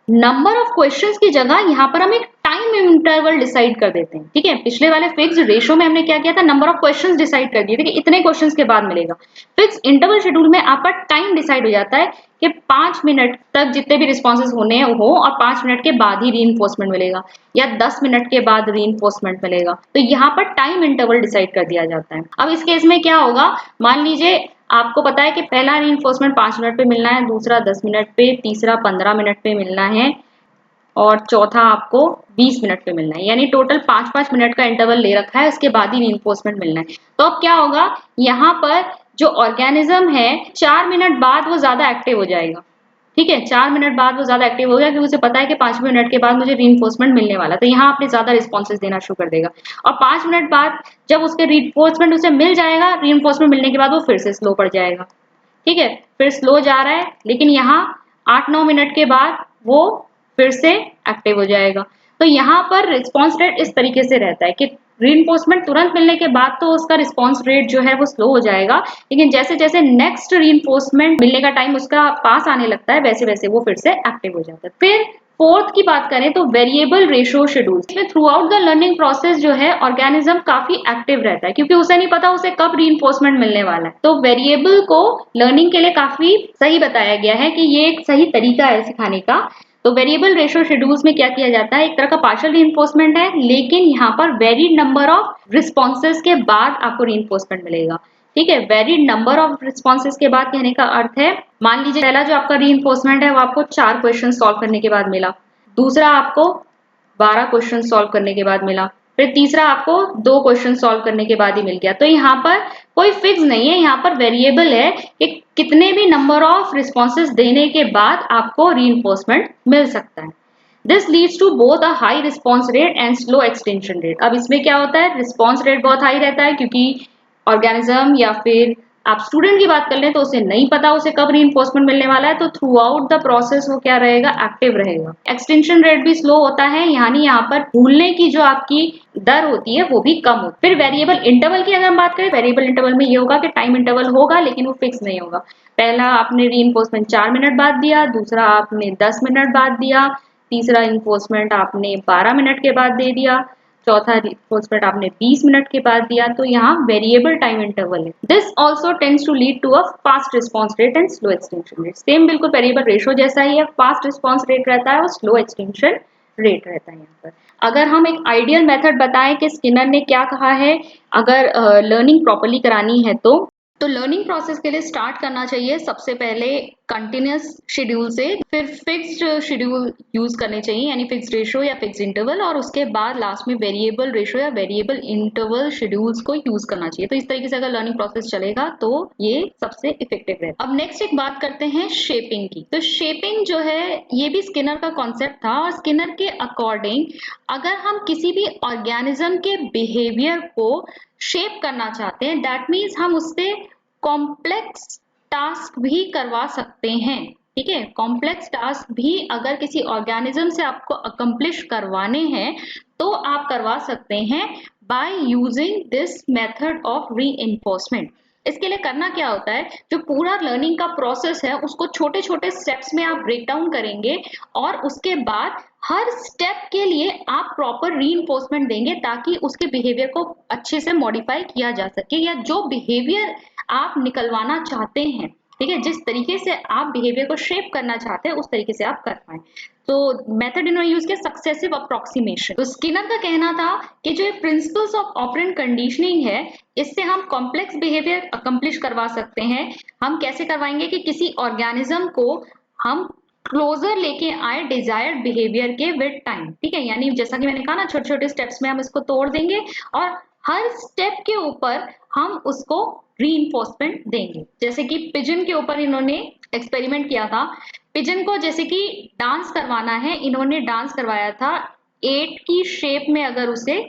Speaker 1: नंबर ऑफ क्वेश्चंस की जगह यहाँ पर हम एक टाइम टाइम इंटरवल डिसाइड कर देते हैं। ठीक है, पिछले वाले फिक्स्ड रेशो में हमने क्या किया था, नंबर ऑफ क्वेश्चंस डिसाइड कर दिए थे कि इतने क्वेश्चंस के बाद मिलेगा। फिक्स इंटरवल शेड्यूल में आपका टाइम डिसाइड हो जाता है कि 5 मिनट तक जितने भी रिस्पॉन्सेज होने हैं हो, और 5 मिनट के बाद ही रीइंफोर्समेंट मिलेगा या 10 मिनट के बाद रीइंफोर्समेंट मिलेगा। तो यहाँ पर टाइम इंटरवल डिसाइड कर दिया जाता है। अब इस केस में क्या होगा, मान लीजिए आपको पता है कि पहला रीइंफोर्समेंट 5 मिनट पे मिलना है, दूसरा 10 मिनट पे, तीसरा 15 मिनट पे मिलना है और चौथा आपको 20 मिनट पे मिलना है, यानी टोटल 5-5 मिनट का इंटरवल ले रखा है, उसके बाद ही रीइंफोर्समेंट मिलना है। तो अब क्या होगा, यहाँ पर जो ऑर्गेनिज्म है 4 मिनट बाद वो ज्यादा एक्टिव हो जाएगा। ठीक है, 4 मिनट बाद वो ज्यादा एक्टिव हो गया क्योंकि उसे पता है कि 5 मिनट के बाद मुझे रीइंफोर्समेंट मिलने वाला, तो यहाँ आपने ज्यादा रिस्पॉन्सेज देना शुरू कर देगा। और 5 मिनट बाद जब उसके रीइंफोर्समेंट उसे मिल जाएगा, रीइंफोर्समेंट मिलने के बाद वो फिर से स्लो पड़ जाएगा। ठीक है, फिर स्लो जा रहा है, लेकिन यहाँ 8-9 मिनट के बाद वो फिर से एक्टिव हो जाएगा। तो यहाँ पर रिस्पॉन्स रेट इस तरीके से रहता है कि रीइंफोर्समेंट तुरंत मिलने के बाद तो उसका रिस्पॉन्स रेट जो है वो स्लो हो जाएगा, लेकिन जैसे जैसे नेक्स्ट रीइंफोर्समेंट मिलने का टाइम उसका पास आने लगता है, वैसे वैसे वो फिर से एक्टिव हो जाता है। फिर फोर्थ की बात करें तो वेरिएबल रेशो शेड्यूल। इसमें through out the learning process जो है ऑर्गेनिज्म काफी एक्टिव रहता है, क्योंकि उसे नहीं पता उसे कब रीइंफोर्समेंट मिलने वाला है। तो वेरिएबल को लर्निंग के लिए काफी सही बताया गया है कि ये एक सही तरीका है सिखाने का। तो वेरिएबल रेशो शेड्यूल्स में क्या किया जाता है, एक तरह का पार्शियल रीइंफोर्समेंट है, लेकिन यहाँ पर वेरिड नंबर ऑफ रिस्पॉन्सेज के बाद आपको रीइंफोर्समेंट मिलेगा। ठीक है, वेरिड नंबर ऑफ रिस्पॉन्सेज के बाद कहने का अर्थ है, मान लीजिए पहला जो आपका रीइंफोर्समेंट है वो आपको 4 क्वेश्चन सॉल्व करने के बाद मिला, दूसरा आपको 12 क्वेश्चन सॉल्व करने के बाद मिला, फिर तीसरा आपको 2 क्वेश्चन सॉल्व करने के बाद ही मिल गया। तो यहाँ पर कोई फिक्स नहीं है, यहाँ पर वेरिएबल है कि कितने भी नंबर ऑफ रिस्पॉन्सेज देने के बाद आपको रीइंफोर्समेंट मिल सकता है। This leads to both a high response rate and slow extension rate. अब इसमें क्या होता है, रिस्पॉन्स रेट बहुत हाई रहता है क्योंकि ऑर्गेनिज्म या फिर आप स्टूडेंट की बात कर लें तो उसे नहीं पता उसे कब रीइंफोर्समेंट मिलने वाला है, तो थ्रू आउट द प्रोसेस वो क्या रहेगा, एक्टिव रहेगा। एक्सटेंशन रेट भी स्लो होता है, यानी यहाँ पर भूलने की जो आपकी दर होती है वो भी कम होती है। फिर वेरिएबल इंटरवल की अगर हम बात करें, वेरिएबल इंटरवल में ये होगा कि टाइम इंटरवल होगा लेकिन वो फिक्स नहीं होगा। पहला आपने रीइंफोर्समेंट 4 मिनट बाद दिया, दूसरा आपने 10 मिनट बाद दिया, तीसरा इन्फोर्समेंट आपने 12 मिनट के बाद दे दिया, चौथा रिइंफोर्समेंट आपने 20 मिनट के बाद दिया। तो यहाँ वेरिएबल टाइम इंटरवल है। This also tends to lead to a fast response rate and slow extension rate. Same बिल्कुल वेरिएबल रेशो जैसा ही है, फास्ट रिस्पॉन्स रेट रहता है और स्लो एक्सटेंशन रेट रहता है। यहाँ पर अगर हम एक आइडियल मेथड बताएं कि स्किनर ने क्या कहा है, अगर लर्निंग प्रॉपरली करानी है तो लर्निंग प्रोसेस के लिए स्टार्ट करना चाहिए सबसे पहले कंटिन्यूस शेड्यूल से, फिर फिक्स्ड शेड्यूल यूज करने चाहिए यानी फिक्स्ड रेशो या फिक्स्ड इंटरवल, और उसके बाद लास्ट में वेरिएबल रेशो या वेरिएबल इंटरवल शेड्यूल्स को यूज करना चाहिए। तो इस तरीके से अगर लर्निंग प्रोसेस चलेगा तो ये सबसे इफेक्टिव है। अब नेक्स्ट एक बात करते हैं शेपिंग की। तो शेपिंग जो है ये भी स्किनर का कॉन्सेप्ट था, और स्किनर के अकॉर्डिंग अगर हम किसी भी ऑर्गेनिज्म के बिहेवियर को शेप करना चाहते हैं, दैट मीन्स हम उससे कॉम्प्लेक्स टास्क भी करवा सकते हैं। ठीक है, कॉम्प्लेक्स टास्क भी अगर किसी ऑर्गेनिज्म से आपको अकम्प्लिश करवाने हैं तो आप करवा सकते हैं by using this method of reinforcement. इसके लिए करना क्या होता है, जो पूरा लर्निंग का प्रोसेस है उसको छोटे छोटे स्टेप्स में आप ब्रेक डाउन करेंगे, और उसके बाद हर स्टेप के लिए आप प्रॉपर रीइंफोर्समेंट देंगे ताकि उसके बिहेवियर को अच्छे से मॉडिफाई किया जा सके, या जो बिहेवियर आप निकलवाना चाहते हैं, ठीक है, जिस तरीके से आप बिहेवियर को शेप करना चाहते हैं उस तरीके से आप कर पाए। तो मेथड इन्होंने यूज किया सक्सेसिव अप्रोक्सीमेशन। तो स्किनर का कहना था कि जो प्रिंसिपल्स ऑफ ऑपरेंट कंडीशनिंग है, इससे हम कॉम्प्लेक्स बिहेवियर अकम्प्लिश करवा सकते हैं। हम कैसे करवाएंगे कि किसी ऑर्गेनिज्म को हम क्लोजर लेके आए डिजायर्ड बिहेवियर के विद टाइम। ठीक है, यानी जैसा कि मैंने कहा ना, छोटे छोटे स्टेप्स में हम इसको तोड़ देंगे और हर स्टेप के ऊपर हम उसको रीइंफोर्समेंट देंगे। जैसे कि पिजन के ऊपर इन्होंने एक्सपेरिमेंट किया था। पिजन को जैसे कि डांस करवाना है, इन्होंने डांस करवाया था 8 की शेप में, अगर उसे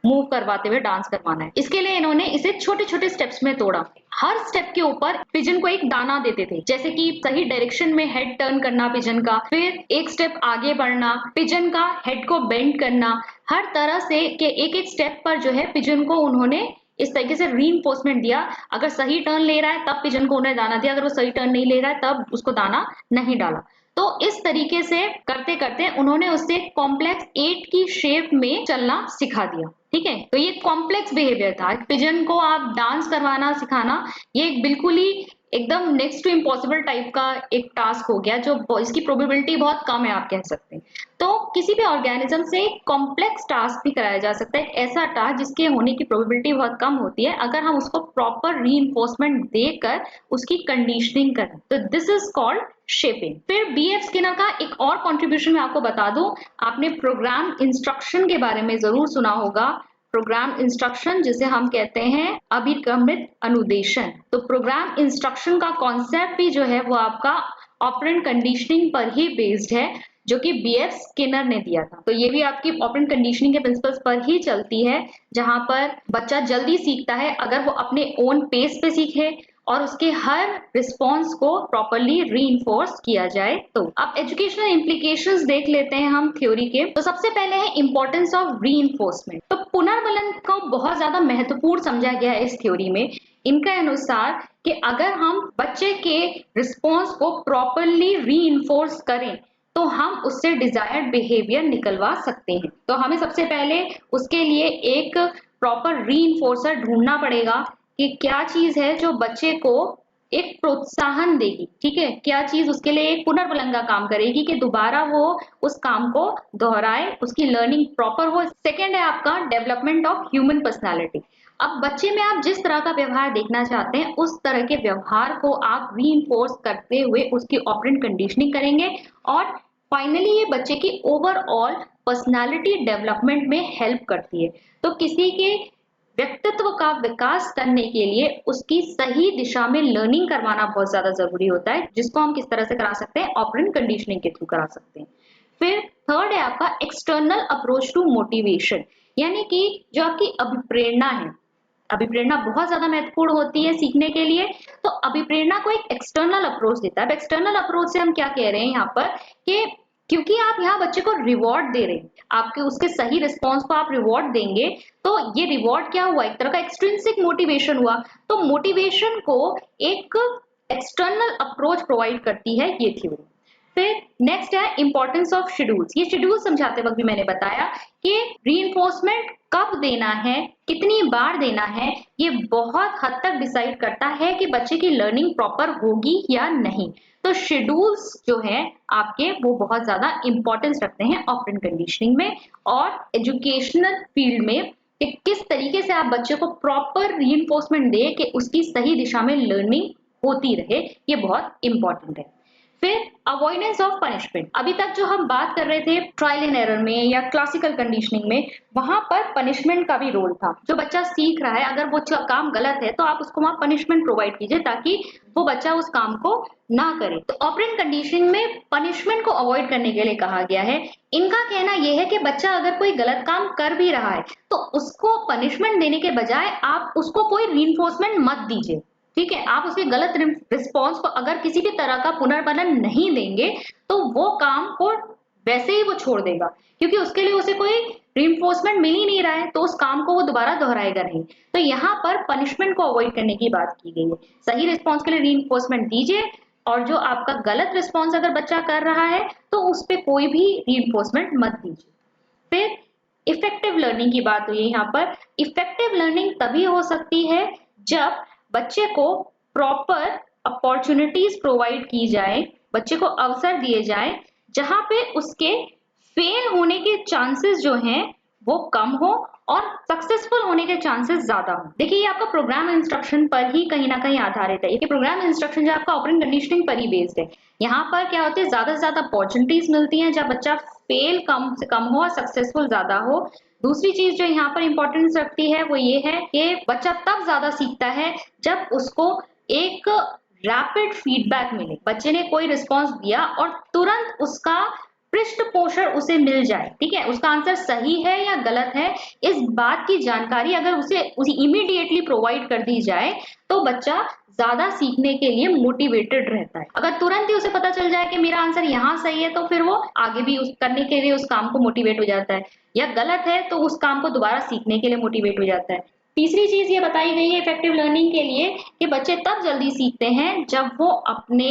Speaker 1: मूव करवाते हुए डांस करवाना है। इसके लिए इन्होंने इसे छोटे छोटे स्टेप्स में तोड़ा। हर स्टेप के ऊपर पिजन को एक दाना देते थे, जैसे कि सही डायरेक्शन में हेड टर्न करना पिजन का, फिर एक स्टेप आगे बढ़ना, पिजन का हेड को बेंड करना, हर तरह से के एक एक स्टेप पर जो है पिजन को उन्होंने इस तरीके से रीइंफोर्समेंट दिया। अगर सही टर्न ले रहा है तब पिजन को उन्होंने दाना दिया, अगर वो सही टर्न नहीं ले रहा है तब उसको दाना नहीं डाला। तो इस तरीके से करते करते उन्होंने उससे कॉम्प्लेक्स 8 की शेप में चलना सिखा दिया। ठीक है, तो ये कॉम्प्लेक्स बिहेवियर था। पिजन को आप डांस करवाना सिखाना, ये एक बिल्कुल ही एकदम नेक्स्ट टू इम्पॉसिबल टाइप का एक टास्क हो गया, जो इसकी प्रोबेबिलिटी बहुत कम है, आप कह सकते हैं। तो किसी भी ऑर्गेनिज्म से कॉम्प्लेक्स टास्क भी कराया जा सकता है, ऐसा टास्क जिसके होने की प्रोबेबिलिटी बहुत कम होती है, अगर हम उसको प्रॉपर रीइंफोर्समेंट देकर उसकी कंडीशनिंग करें। तो दिस इज कॉल्ड शेपिंग। फिर बीएफ स्किनर का एक और कंट्रीब्यूशन मैं आपको बता दूं, आपने प्रोग्राम इंस्ट्रक्शन के बारे में जरूर सुना होगा। प्रोग्राम इंस्ट्रक्शन जिसे हम कहते हैं अभिक्रमित अनुदेशन। तो प्रोग्राम इंस्ट्रक्शन का कॉन्सेप्ट भी जो है वो आपका ऑपरेंट कंडीशनिंग पर ही बेस्ड है, जो कि बीएफ स्किनर ने दिया था। तो ये भी आपकी ऑपरेंट कंडीशनिंग के प्रिंसिपल्स पर ही चलती है, जहां पर बच्चा जल्दी सीखता है अगर वो अपने ओन पेस पे सीखे और उसके हर रिस्पॉन्स को प्रॉपरली रीइंफोर्स किया जाए। तो अब एजुकेशनल इम्प्लीकेशंस देख लेते हैं हम थ्योरी के। तो सबसे पहले है इंपॉर्टेंस ऑफ रीइंफोर्समेंट। तो पुनर्बलन को बहुत ज्यादा महत्वपूर्ण समझा गया है इस थ्योरी में। इनके अनुसार कि अगर हम बच्चे के रिस्पॉन्स को प्रॉपरली रीइंफोर्स करें तो हम उससे डिजायर्ड बिहेवियर निकलवा सकते हैं। तो हमें सबसे पहले उसके लिए एक प्रॉपर रीइंफोर्सर ढूंढना पड़ेगा कि क्या चीज है जो बच्चे को एक प्रोत्साहन देगी। ठीक है, क्या चीज उसके लिए एक पुनर्बलन का काम करेगी कि दोबारा वो उस काम को दोहराए, उसकी लर्निंग प्रॉपर हो। सेकेंड है आपका डेवलपमेंट ऑफ ह्यूमन पर्सनैलिटी। अब बच्चे में आप जिस तरह का व्यवहार देखना चाहते हैं उस तरह के व्यवहार को आप रीइंफोर्स करते हुए उसकी ऑपरेंट कंडीशनिंग करेंगे और फाइनली ये बच्चे की ओवरऑल पर्सनालिटी डेवलपमेंट में हेल्प करती है। तो किसी के व्यक्तित्व का विकास करने के लिए उसकी सही दिशा में लर्निंग करवाना बहुत ज्यादा जरूरी होता है, जिसको हम किस तरह से करा सकते हैं, ऑपरेंट कंडीशनिंग के थ्रू करा सकते हैं। फिर थर्ड है आपका एक्सटर्नल अप्रोच टू मोटिवेशन, यानी कि जो आपकी अभिप्रेरणा है। अभिप्रेरणा बहुत ज्यादा महत्वपूर्ण होती है सीखने के लिए। तो अभिप्रेरणा को एक एक्सटर्नल अप्रोच देता है। अब एक्सटर्नल अप्रोच से हम क्या कह रहे हैं यहाँ पर कि क्योंकि आप यहाँ बच्चे को रिवॉर्ड दे रहे हैं, आपके उसके सही रिस्पॉन्स को आप रिवॉर्ड देंगे, तो ये रिवॉर्ड क्या हुआ, एक तरह का एक्सट्रिंसिक मोटिवेशन हुआ। तो मोटिवेशन को एक एक्सटर्नल अप्रोच प्रोवाइड करती है ये थ्योरी। फिर नेक्स्ट है इंपॉर्टेंस ऑफ शेड्यूल्स। ये शेड्यूल समझाते वक्त भी मैंने बताया कि रीइंफोर्समेंट कब देना है, कितनी बार देना है, ये बहुत हद तक डिसाइड करता है कि बच्चे की लर्निंग प्रॉपर होगी या नहीं। तो शेड्यूल्स जो है आपके वो बहुत ज्यादा इंपॉर्टेंस रखते हैं ऑपरेंट कंडीशनिंग में और एजुकेशनल फील्ड में, कि किस तरीके से आप बच्चे को प्रॉपर रीइंफोर्समेंट दे कि उसकी सही दिशा में लर्निंग होती रहे, ये बहुत इंपॉर्टेंट है। फिर अवॉइडेंस ऑफ पनिशमेंट। अभी तक जो हम बात कर रहे थे ट्रायल एंड एरर में या क्लासिकल कंडीशनिंग में, वहां पर पनिशमेंट का भी रोल था। जो बच्चा सीख रहा है अगर वो काम गलत है तो आप उसको वहां पनिशमेंट प्रोवाइड कीजिए ताकि वो बच्चा उस काम को ना करे। तो ऑपरेंट कंडीशनिंग में पनिशमेंट को अवॉइड करने के लिए कहा गया है। इनका कहना यह है कि बच्चा अगर कोई गलत काम कर भी रहा है तो उसको पनिशमेंट देने के बजाय आप उसको कोई रीइंफोर्समेंट मत दीजिए। ठीक है, आप उसके गलत रिस्पॉन्स को अगर किसी भी तरह का पुनर्बलन नहीं देंगे तो वो काम को वैसे ही वो छोड़ देगा, क्योंकि उसके लिए उसे कोई रीइंफोर्समेंट मिल ही नहीं रहा है, तो उस काम को वो दोबारा दोहराएगा नहीं। तो यहाँ पर पनिशमेंट को अवॉइड करने की बात की गई है। सही रिस्पॉन्स के लिए रीइंफोर्समेंट दीजिए और जो आपका गलत रिस्पॉन्स अगर बच्चा कर रहा है तो उस पर कोई भी रीइंफोर्समेंट मत दीजिए। फिर इफेक्टिव लर्निंग की बात हुई है यहाँ पर। इफेक्टिव लर्निंग तभी हो सकती है जब बच्चे को प्रॉपर अपॉर्चुनिटीज प्रोवाइड की जाए, बच्चे को अवसर दिए जाए जहां पे उसके फेल होने के चांसेस जो हैं वो कम हो और सक्सेसफुल होने के चांसेस ज्यादा हो। देखिए ये आपका प्रोग्राम इंस्ट्रक्शन पर ही कहीं ना कहीं आधारित है। ये प्रोग्राम इंस्ट्रक्शन जो आपका ऑपरेंट कंडीशनिंग पर ही बेस्ड है। यहाँ पर क्या होती है, ज्यादा से ज्यादा अपॉर्चुनिटीज मिलती हैं जब बच्चा फेल कम से कम हो और सक्सेसफुल ज्यादा हो। दूसरी चीज जो यहाँ पर इंपॉर्टेंस रखती है वो ये है कि बच्चा तब ज्यादा सीखता है जब उसको एक रैपिड फीडबैक मिले। बच्चे ने कोई रिस्पॉन्स दिया और तुरंत उसका पृष्ठ पोषण उसे मिल जाए। ठीक है, उसका आंसर सही है या गलत है, इस बात की जानकारी अगर उसे इमीडिएटली प्रोवाइड कर दी जाए तो बच्चा ज्यादा सीखने के लिए मोटिवेटेड रहता है। अगर तुरंत ही उसे पता चल जाए कि मेरा आंसर यहाँ सही है तो फिर वो आगे भी उस करने के लिए उस काम को मोटिवेट हो जाता है, या गलत है तो उस काम को दोबारा सीखने के लिए मोटिवेट हो जाता है। तीसरी चीज ये बताई गई है इफेक्टिव लर्निंग के लिए कि बच्चे तब जल्दी सीखते हैं जब वो अपने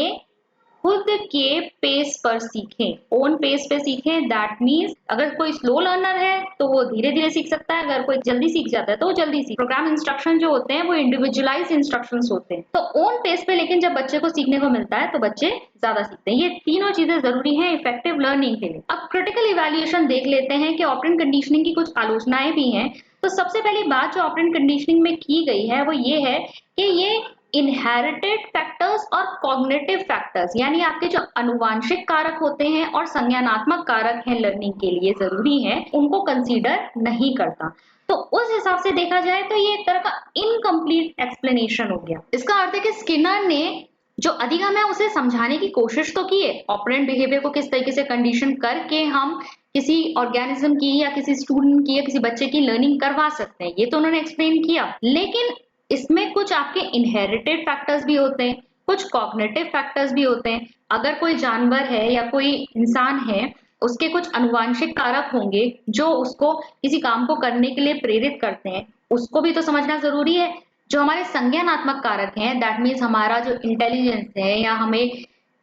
Speaker 1: खुद के पेस पर सीखें, ओन पेस पे सीखें। दैट मीन्स अगर कोई स्लो लर्नर है तो वो धीरे धीरे सीख सकता है, अगर कोई जल्दी सीख जाता है तो वो जल्दी सीख। प्रोग्राम इंस्ट्रक्शन जो होते हैं वो इंडिविजुअलाइज इंस्ट्रक्शंस होते हैं, तो ओन पेस पे लेकिन जब बच्चे को सीखने को मिलता है तो बच्चे ज्यादा सीखते हैं। ये तीनों चीजें जरूरी हैं इफेक्टिव लर्निंग के लिए। अब क्रिटिकल इवैल्यूएशन देख लेते हैं कि ऑपरेंट कंडीशनिंग की कुछ आलोचनाएं भी हैं। तो सबसे पहली बात जो ऑपरेंट कंडीशनिंग में की गई है वो ये है कि ये इनहेरिटेड फैक्टर्स और कॉग्निटिव फैक्टर्स, यानी आपके जो अनुवांशिक कारक होते हैं और संज्ञानात्मक कारक हैं लर्निंग के लिए जरूरी हैं, उनको कंसीडर नहीं करता। तो उस हिसाब से देखा जाए तो ये एक तरह का इनकम्प्लीट एक्सप्लेनेशन हो गया। इसका अर्थ है कि स्किनर ने जो अधिगम है उसे समझाने की कोशिश तो की है, ऑपरेंट बिहेवियर को किस तरीके से कंडीशन करके हम किसी ऑर्गेनिज्म की या किसी स्टूडेंट की या किसी बच्चे की लर्निंग करवा सकते हैं, ये तो उन्होंने एक्सप्लेन किया। लेकिन इसमें कुछ आपके इनहेरिटेड फैक्टर्स भी होते हैं, कुछ कॉग्निटिव फैक्टर्स भी होते हैं। अगर कोई जानवर है या कोई इंसान है, उसके कुछ अनुवांशिक कारक होंगे जो उसको किसी काम को करने के लिए प्रेरित करते हैं, उसको भी तो समझना जरूरी है। जो हमारे संज्ञानात्मक कारक हैं, दैट मीन्स हमारा जो इंटेलिजेंस है या हमें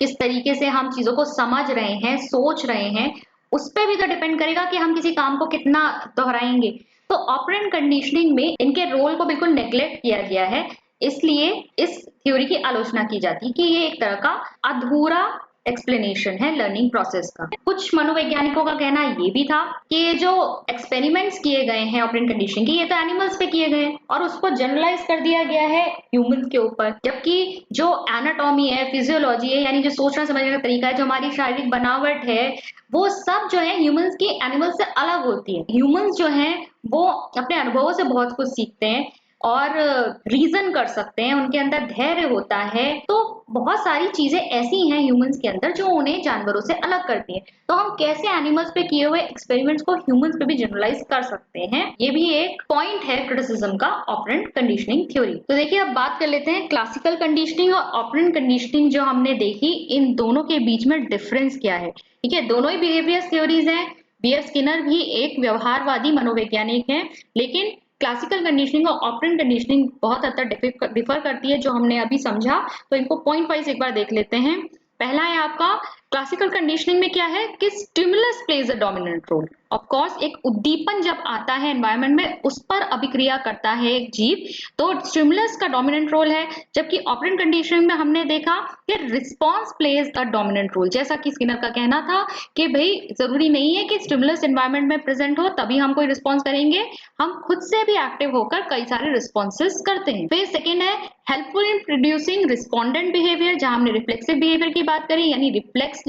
Speaker 1: किस तरीके से हम चीजों को समझ रहे हैं, सोच रहे हैं, उस पर भी तो डिपेंड करेगा कि हम किसी काम को कितना दोहराएंगे। तो ऑपरेंट कंडीशनिंग में इनके रोल को बिल्कुल नेग्लेक्ट किया गया है, इसलिए इस थ्योरी की आलोचना की जाती है कि ये एक तरह का अधूरा एक्सप्लेनेशन है लर्निंग प्रोसेस का। कुछ मनोवैज्ञानिकों का कहना ये भी था कि जो एक्सपेरिमेंट्स किए गए हैं ऑपरेंट कंडीशनिंग के, ये तो एनिमल्स पे किए गए हैं और उसको जनरलाइज कर दिया गया है ह्यूमंस के ऊपर, जबकि जो एनाटॉमी है, फिजियोलॉजी है, यानी जो सोचना समझने का तरीका है, जो हमारी शारीरिक बनावट है, वो सब जो है ह्यूमंस की एनिमल्स से अलग होती है। ह्यूमंस जो हैं वो अपने अनुभवों से बहुत कुछ सीखते हैं और रीजन कर सकते हैं, उनके अंदर धैर्य होता है। तो बहुत सारी चीजें ऐसी हैं ह्यूमंस के अंदर जो उन्हें जानवरों से अलग करती हैं। तो हम कैसे एनिमल्स पे किए हुए एक्सपेरिमेंट्स को ह्यूमंस पे भी जनरलाइज कर सकते हैं, ये भी एक पॉइंट है क्रिटिसिज्म का ऑपरेंट कंडीशनिंग थ्योरी। तो देखिए अब बात कर लेते हैं क्लासिकल कंडीशनिंग और ऑपरेंट कंडीशनिंग जो हमने देखी, इन दोनों के बीच में डिफरेंस क्या है। ठीक है, दोनों ही बिहेवियर थ्योरीज हैं। बी.एफ. स्किनर भी एक व्यवहारवादी मनोवैज्ञानिक हैं, लेकिन क्लासिकल कंडीशनिंग और ऑपरेंट कंडीशनिंग बहुत हद तक डिफर करती है, जो हमने अभी समझा। तो इनको पॉइंट वाइज एक बार देख लेते हैं। पहला है आपका क्लासिकल कंडीशनिंग में क्या है कि stimulus plays a dominant role. Of course एक उद्दीपन जब आता है एनवायरनमेंट में, उस पर अभिक्रिया करता है एक जीव, तो स्टिमुलस का डोमिनेंट रोल है। जबकि ऑपरेंट कंडीशनिंग में हमने देखा कि response plays a dominant role. जैसा कि स्किनर का कहना था कि भाई जरूरी नहीं है कि स्टिमुलस एनवायरनमेंट में प्रेजेंट हो तभी हम कोई रिस्पॉन्स करेंगे, हम खुद से भी एक्टिव होकर कई सारे रिस्पॉन्सेस करते हैं। फिर सेकेंड है helpful in producing respondent behaviour, जहां हमने रिफ्लेक्सिव बिहेवियर की बात करी, यानी रिफ्लेक्स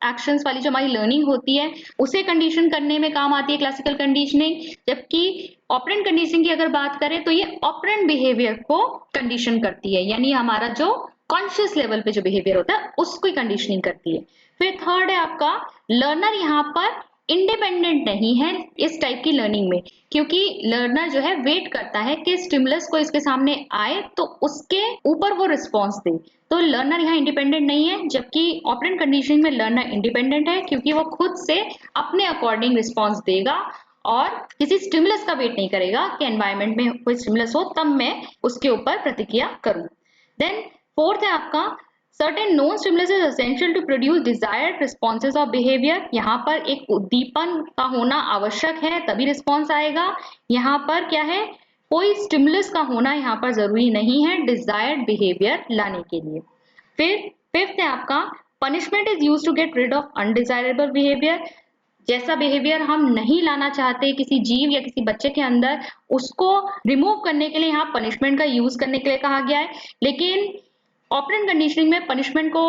Speaker 1: एक्शंस वाली जो हमारी लर्निंग होती है उसे कंडीशन करने में काम आती है क्लासिकल कंडीशनिंग। जबकि ऑपरेंट कंडीशनिंग की अगर बात करें तो ये ऑपरेंट बिहेवियर को कंडीशन करती है, यानी हमारा जो कॉन्शियस लेवल पे जो बिहेवियर होता है उसको कंडीशनिंग करती है। फिर थर्ड है आपका लर्नर यहाँ पर इंडिपेंडेंट नहीं है इस टाइप की लर्निंग में, क्योंकि लर्नर जो है वेट करता है कि स्टिमुलस को इसके सामने आए तो उसके ऊपर वो रिस्पॉन्स दे। तो लर्नर यहाँ इंडिपेंडेंट नहीं है, जबकि ऑपरेंट कंडीशनिंग में लर्नर इंडिपेंडेंट है, क्योंकि वो खुद से अपने अकॉर्डिंग रिस्पॉन्स देगा और किसी स्टिमुलस का वेट नहीं करेगा कि एनवायरनमेंट में कोई स्टिमुलस हो तब मैं उसके ऊपर प्रतिक्रिया करूं। देन फोर्थ है आपका certain known stimulus is essential to produce desired responses of behavior। यहाँ पर एक उद्दीपन का होना आवश्यक है तभी रिस्पॉन्स आएगा। यहाँ पर क्या है, कोई स्टिमुलस का होना यहाँ पर जरूरी नहीं है डिजायर्ड बिहेवियर लाने के लिए। फिर फिफ्थ है आपका punishment is used to get rid of undesirable behaviour. जैसा बिहेवियर हम नहीं लाना चाहते किसी जीव या किसी बच्चे के अंदर, उसको रिमूव करने के लिए यहाँ पनिशमेंट का यूज करने के लिए कहा गया है। लेकिन ऑपरेंट कंडीशनिंग में पनिशमेंट को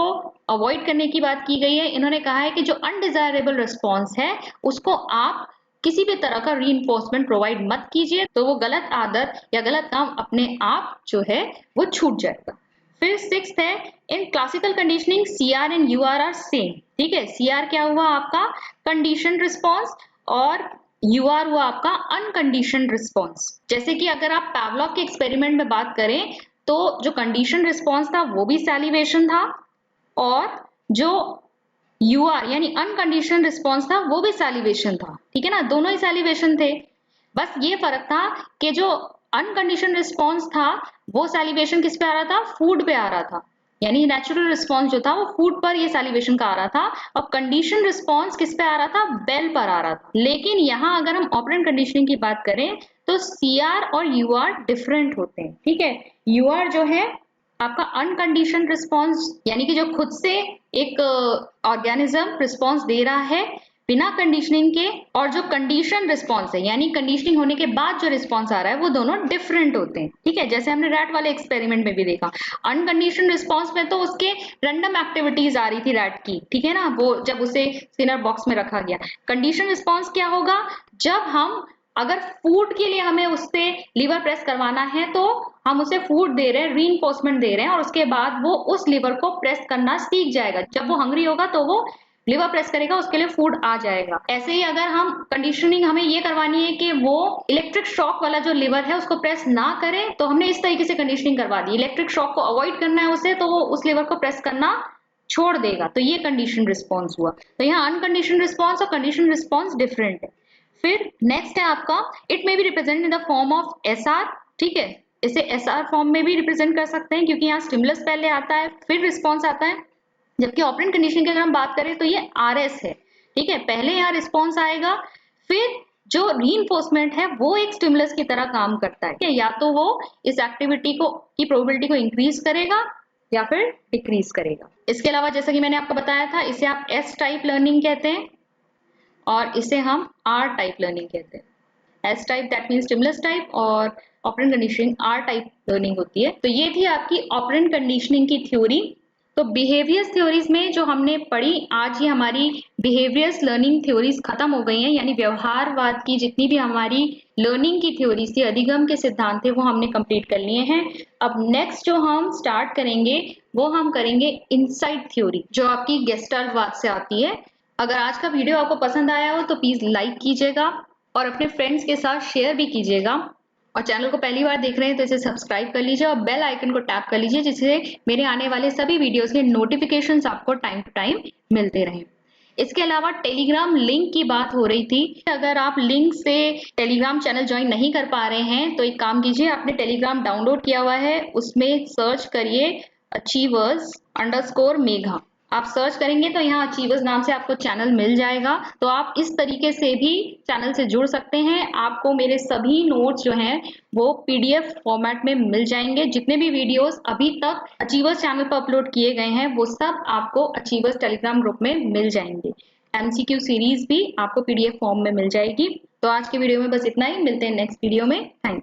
Speaker 1: अवॉइड करने की बात की गई है। इन्होंने कहा है कि जो अनडिजायरेबल रिस्पॉन्स है उसको आप किसी भी तरह का रीइंफोर्समेंट प्रोवाइड मत कीजिए, तो वो गलत आदत या गलत काम अपने आप जो है वो छूट जाएगा। फिर सिक्स्थ है in classical conditioning CR and UR are same. ठीक है, सीआर क्या हुआ आपका कंडीशन रिस्पॉन्स और यूआर हुआ आपका अनकंडीशन रिस्पॉन्स। जैसे कि अगर आप पावलोव के एक्सपेरिमेंट में बात करें तो जो कंडीशन रिस्पॉन्स था वो भी सैलिवेशन था और जो यूआर यानी अनकंडीशन रिस्पॉन्स था वो भी सैलिवेशन था। ठीक है ना, दोनों ही सैलिवेशन थे, बस ये फर्क था कि जो अनकंडीशन रिस्पॉन्स था वो सैलिवेशन किस पे आ रहा था, फूड पे आ रहा था, यानी नेचुरल रिस्पॉन्स जो था वो फूड पर ये सैलिवेशन का आ रहा था, और कंडीशन रिस्पॉन्स किस पे आ रहा था, बेल पर आ रहा था। लेकिन यहाँ अगर हम ऑपरेंट कंडीशनिंग की बात करें तो सीआर और यूआर डिफरेंट होते हैं, ठीक है। यूआर जो है आपका अनकंडीशन रिस्पॉन्स, यानी कि जो खुद से एक ऑर्गेनिज्म रिस्पॉन्स दे रहा है बिना कंडीशनिंग के, और जो कंडीशन रिस्पॉन्स है यानी कंडीशनिंग होने के बाद जो रिस्पॉन्स आ रहा है, वो दोनों डिफरेंट होते हैं, ठीक है। जैसे हमने रैट वाले एक्सपेरिमेंट में भी देखा, अनकंडीशन रिस्पॉन्स में तो उसके रैंडम एक्टिविटीज आ रही थी रैट की, ठीक है ना, वो जब उसे स्किनर बॉक्स में रखा गया। कंडीशन रिस्पॉन्स क्या होगा, जब हम अगर फूड के लिए हमें उससे लीवर प्रेस करवाना है तो हम उसे फूड दे रहे हैं, रीइंफोर्समेंट दे रहे हैं, और उसके बाद वो उस लीवर को प्रेस करना सीख जाएगा। जब वो हंग्री होगा तो वो लिवर प्रेस करेगा, उसके लिए फूड आ जाएगा। ऐसे ही अगर हम कंडीशनिंग हमें ये करवानी है कि वो इलेक्ट्रिक शॉक वाला जो लिवर है उसको प्रेस ना करे, तो हमने इस तरीके से कंडीशनिंग करवा दी। इलेक्ट्रिक शॉक को अवॉइड करना है उसे, तो वो उस लिवर को प्रेस करना छोड़ देगा, तो ये कंडीशन रिस्पॉन्स हुआ। तो यहाँ अनकंडीशन रिस्पॉन्स और कंडीशन रिस्पॉन्स डिफरेंट है। फिर नेक्स्ट है आपका, it may be represent in the form of SR, ठीक है। इसे एसआर फॉर्म में भी रिप्रेजेंट कर सकते हैं, क्योंकि यहाँ स्टिमुलस पहले आता है फिर रिस्पॉन्स आता है। जबकि ऑपरेंट कंडीशनिंग की अगर हम बात करें तो ये आरएस है, ठीक है। पहले यहाँ रिस्पॉन्स आएगा, फिर जो रीइंफोर्समेंट है वो एक स्टिमुलस की तरह काम करता है, या तो वो इस एक्टिविटी को की प्रोबेबिलिटी को इंक्रीज करेगा या फिर डिक्रीज करेगा। इसके अलावा जैसा कि मैंने आपको बताया था, इसे आप एस टाइप लर्निंग कहते हैं और इसे हम आर टाइप लर्निंग कहते हैं। S type that mean stimulus type, और operant conditioning R type learning होती है। तो ये थी आपकी ऑपरेंट कंडीशनिंग की थ्योरी। तो बिहेवियर्स थ्योरीज में जो हमने पढ़ी, आज ही हमारी बिहेवियर्स लर्निंग थ्योरीज खत्म हो गई हैं, यानी व्यवहारवाद की जितनी भी हमारी लर्निंग की थ्योरीज थी, अधिगम के सिद्धांत थे, वो हमने कंप्लीट कर लिए हैं। अब नेक्स्ट जो हम स्टार्ट करेंगे वो हम करेंगे इनसाइट थ्योरी, जो आपकी गेस्टाल्टवाद से आती है। अगर आज का वीडियो आपको पसंद आया हो तो प्लीज लाइक कीजिएगा और अपने फ्रेंड्स के साथ शेयर भी कीजिएगा, और चैनल को पहली बार देख रहे हैं तो इसे सब्सक्राइब कर लीजिए और बेल आइकन को टैप कर लीजिए, जिससे मेरे आने वाले सभी वीडियोस के नोटिफिकेशंस आपको टाइम टू टाइम मिलते रहें। इसके अलावा टेलीग्राम लिंक की बात हो रही थी, अगर आप लिंक से टेलीग्राम चैनल ज्वाइन नहीं कर पा रहे हैं तो एक काम कीजिए, आपने टेलीग्राम डाउनलोड किया हुआ है, उसमें सर्च करिए achievers_मेघा। आप सर्च करेंगे तो यहाँ अचीवर्स नाम से आपको चैनल मिल जाएगा। तो आप इस तरीके से भी चैनल से जुड़ सकते हैं। आपको मेरे सभी नोट्स जो हैं वो पीडीएफ फॉर्मेट में मिल जाएंगे। जितने भी वीडियोस अभी तक अचीवर्स चैनल पर अपलोड किए गए हैं वो सब आपको अचीवर्स टेलीग्राम ग्रुप में मिल जाएंगे। एमसीक्यू सीरीज भी आपको पीडीएफ फॉर्म में मिल जाएगी। तो आज के वीडियो में बस इतना ही, मिलते हैं नेक्स्ट वीडियो में। Thank you.